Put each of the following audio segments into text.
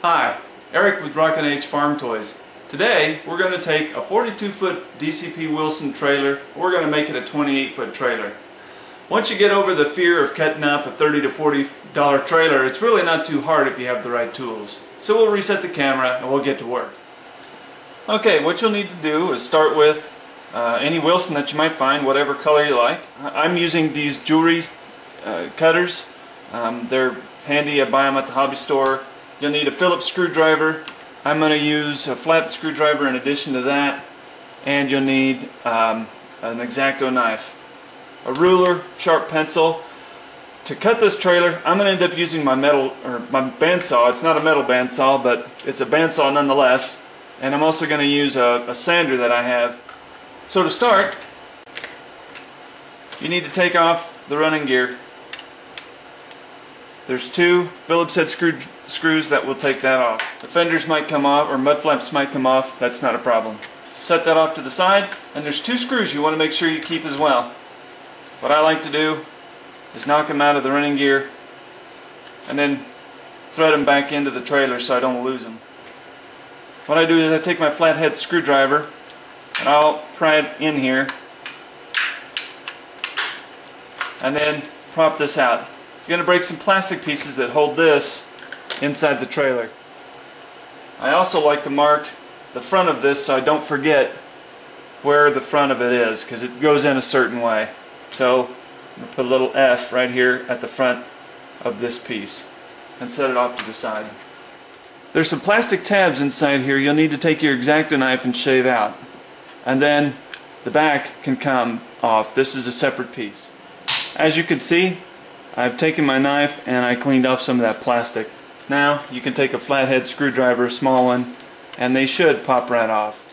Hi, Eric with Rockin H Farm Toys. Today we're going to take a 42-foot DCP Wilson trailer. We're going to make it a 28-foot trailer. Once you get over the fear of cutting up a $30 to $40 trailer, it's really not too hard if you have the right tools. So we'll reset the camera and we'll get to work. Okay, what you'll need to do is start with any Wilson that you might find, whatever color you like. I'm using these jewelry cutters. They're handy. I buy them at the hobby store. You'll need a Phillips screwdriver. I'm going to use a flat screwdriver in addition to that. And you'll need an X-Acto knife, a ruler, sharp pencil. To cut this trailer, I'm going to end up using my bandsaw. It's not a metal bandsaw, but it's a bandsaw nonetheless. And I'm also going to use a sander that I have. So to start, you need to take off the running gear. There's two Phillips head screws that will take that off. The fenders might come off, or mud flaps might come off. That's not a problem. Set that off to the side, and there's two screws you want to make sure you keep as well. What I like to do is knock them out of the running gear and then thread them back into the trailer so I don't lose them. What I do is I take my flathead screwdriver and I'll pry it in here and then prop this out. You're going to break some plastic pieces that hold this inside the trailer. I also like to mark the front of this so I don't forget where the front of it is, because it goes in a certain way. So I'm going to put a little F right here at the front of this piece and set it off to the side. There's some plastic tabs inside here you'll need to take your X-Acto knife and shave out. And then the back can come off. This is a separate piece. As you can see, I've taken my knife and I cleaned off some of that plastic. Now you can take a flathead screwdriver, a small one, and they should pop right off.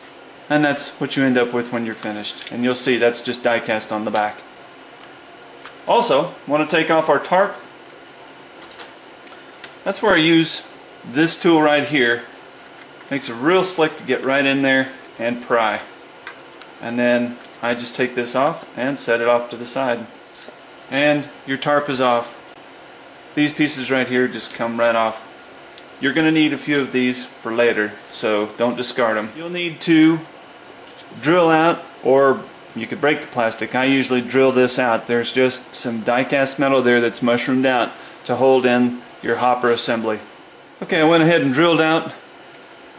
And that's what you end up with when you're finished. And you'll see that's just die cast on the back. Also, want to take off our tarp. That's where I use this tool right here. Makes it real slick to get right in there and pry. And then I just take this off and set it off to the side. And your tarp is off. These pieces right here just come right off. You're going to need a few of these for later, so don't discard them. You'll need to drill out, or you could break the plastic. I usually drill this out. There's just some die-cast metal there that's mushroomed out to hold in your hopper assembly. Okay, I went ahead and drilled out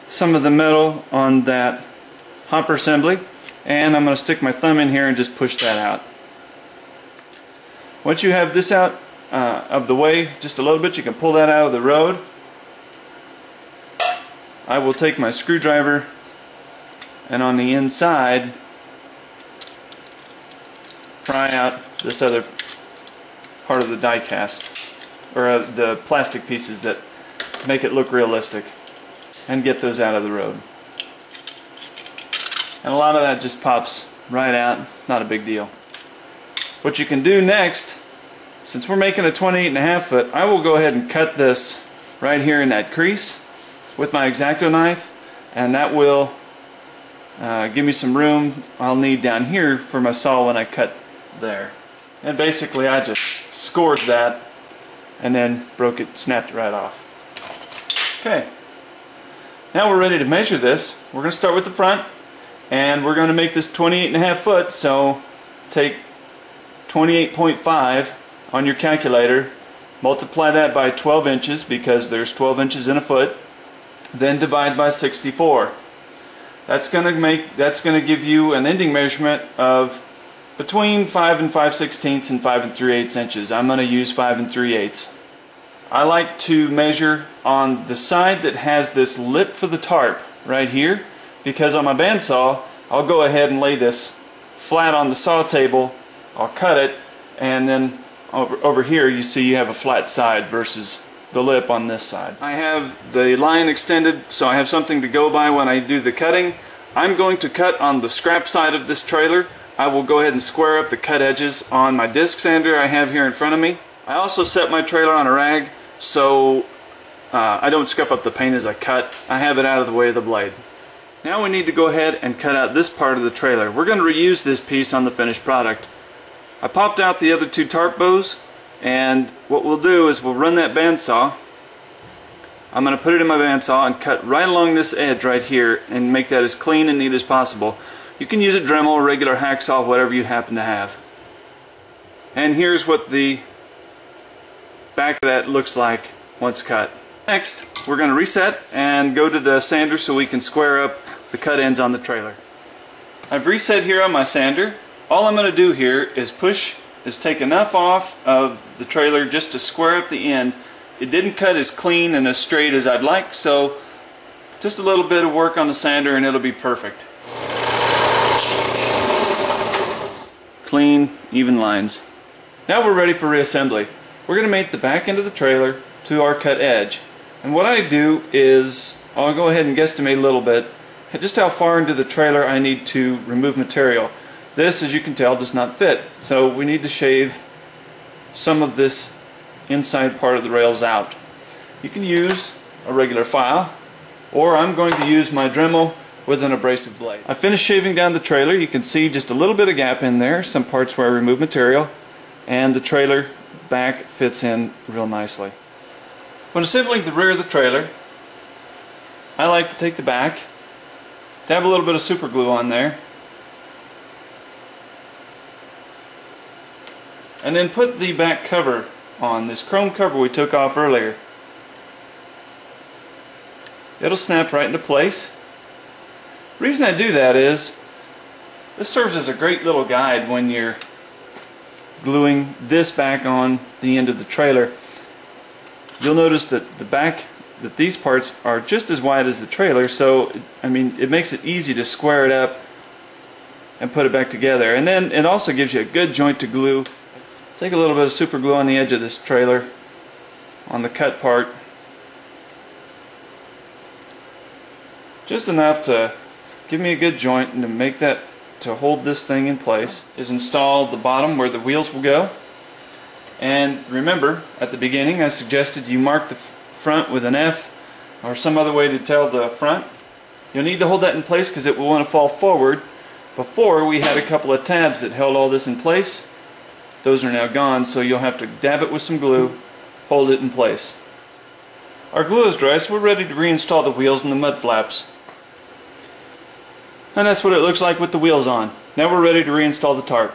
some of the metal on that hopper assembly, and I'm going to stick my thumb in here and just push that out. Once you have this out of the way just a little bit, you can pull that out of the road. I will take my screwdriver and on the inside pry out this other part of the die cast, or the plastic pieces that make it look realistic, and get those out of the road. And a lot of that just pops right out, not a big deal. What you can do next, since we're making a 28.5 foot, I will go ahead and cut this right here in that crease with my X-Acto knife, and that will give me some room I'll need down here for my saw when I cut there. And basically I just scored that and then broke it, snapped it right off. Okay, now we're ready to measure this. We're going to start with the front, and we're going to make this 28.5 foot, so take 28.5 on your calculator, multiply that by 12 inches because there's 12 inches in a foot, then divide by 64. That's going to give you an ending measurement of between 5 and 5/16 and 5 3/8 inches. I'm going to use 5 3/8. I like to measure on the side that has this lip for the tarp right here, because on my bandsaw I'll go ahead and lay this flat on the saw table. I'll cut it, and then over here you see you have a flat side versus the lip on this side. I have the line extended so I have something to go by when I do the cutting. I'm going to cut on the scrap side of this trailer. I will go ahead and square up the cut edges on my disc sander I have here in front of me. I also set my trailer on a rag so I don't scuff up the paint as I cut. I have it out of the way of the blade. Now we need to go ahead and cut out this part of the trailer. We're going to reuse this piece on the finished product. I popped out the other two tarp bows, and what we'll do is we'll run that bandsaw I'm going to put it in my bandsaw and cut right along this edge right here and make that as clean and neat as possible. You can use a Dremel, a regular hacksaw, whatever you happen to have. And here's what the back of that looks like once cut. Next, we're going to reset and go to the sander so we can square up the cut ends on the trailer. I've reset here on my sander. All I'm going to do here is take enough off of the trailer just to square up the end. It didn't cut as clean and as straight as I'd like, so just a little bit of work on the sander and it'll be perfect. Clean, even lines. Now we're ready for reassembly. We're going to make the back end of the trailer to our cut edge. And what I do is, I'll go ahead and guesstimate a little bit, just how far into the trailer I need to remove material. This, as you can tell, does not fit. So we need to shave some of this inside part of the rails out. You can use a regular file, or I'm going to use my Dremel with an abrasive blade. I finished shaving down the trailer. You can see just a little bit of gap in there, some parts where I remove material, and the trailer back fits in real nicely. When assembling the rear of the trailer, I like to take the back, dab a little bit of super glue on there, and then put the back cover on, this chrome cover we took off earlier. It'll snap right into place. The reason I do that is this serves as a great little guide when you're gluing this back on the end of the trailer. You'll notice that these parts are just as wide as the trailer, so it makes it easy to square it up and put it back together. And then it also gives you a good joint to glue. Take a little bit of super glue on the edge of this trailer, on the cut part, just enough to give me a good joint and to make that, to hold this thing in place. Is install the bottom where the wheels will go. And remember, at the beginning I suggested you mark the front with an F or some other way to tell the front. You'll need to hold that in place because it will want to fall forward. Before, we had a couple of tabs that held all this in place. Those are now gone, so you'll have to dab it with some glue, hold it in place. Our glue is dry, so we're ready to reinstall the wheels and the mud flaps. And that's what it looks like with the wheels on. Now we're ready to reinstall the tarp.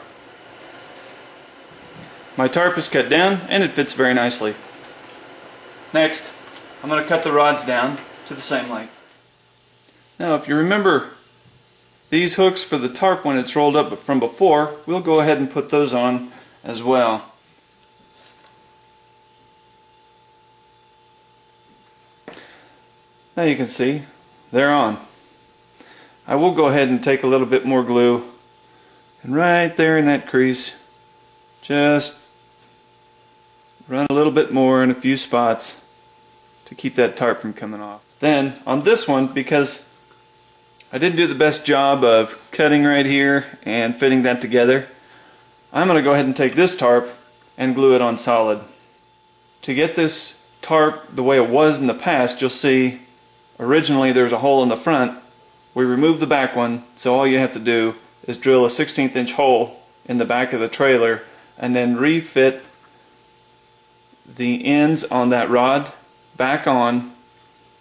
My tarp is cut down and it fits very nicely. Next, I'm going to cut the rods down to the same length. Now if you remember these hooks for the tarp when it's rolled up from before, we'll go ahead and put those on as well. Now you can see they're on. I will go ahead and take a little bit more glue and right there in that crease just run a little bit more in a few spots to keep that tarp from coming off. Then on this one, because I didn't do the best job of cutting right here and fitting that together, I'm going to go ahead and take this tarp and glue it on solid. To get this tarp the way it was in the past, you'll see originally there's a hole in the front. We removed the back one, so all you have to do is drill a 1/16 inch hole in the back of the trailer and then refit the ends on that rod back on,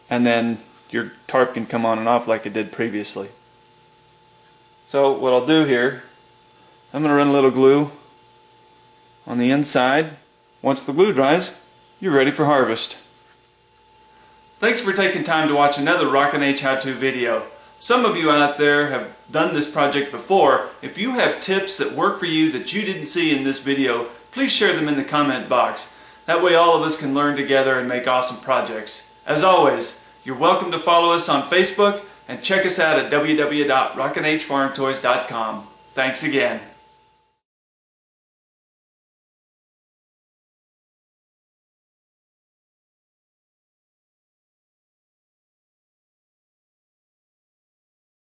and then your tarp can come on and off like it did previously. So what I'll do here, I'm going to run a little glue on the inside. Once the glue dries, you're ready for harvest. Thanks for taking time to watch another Rockin H how-to video. Some of you out there have done this project before. If you have tips that work for you that you didn't see in this video, please share them in the comment box. That way all of us can learn together and make awesome projects. As always, you're welcome to follow us on Facebook and check us out at www.rockinhfarmtoys.com. Thanks again.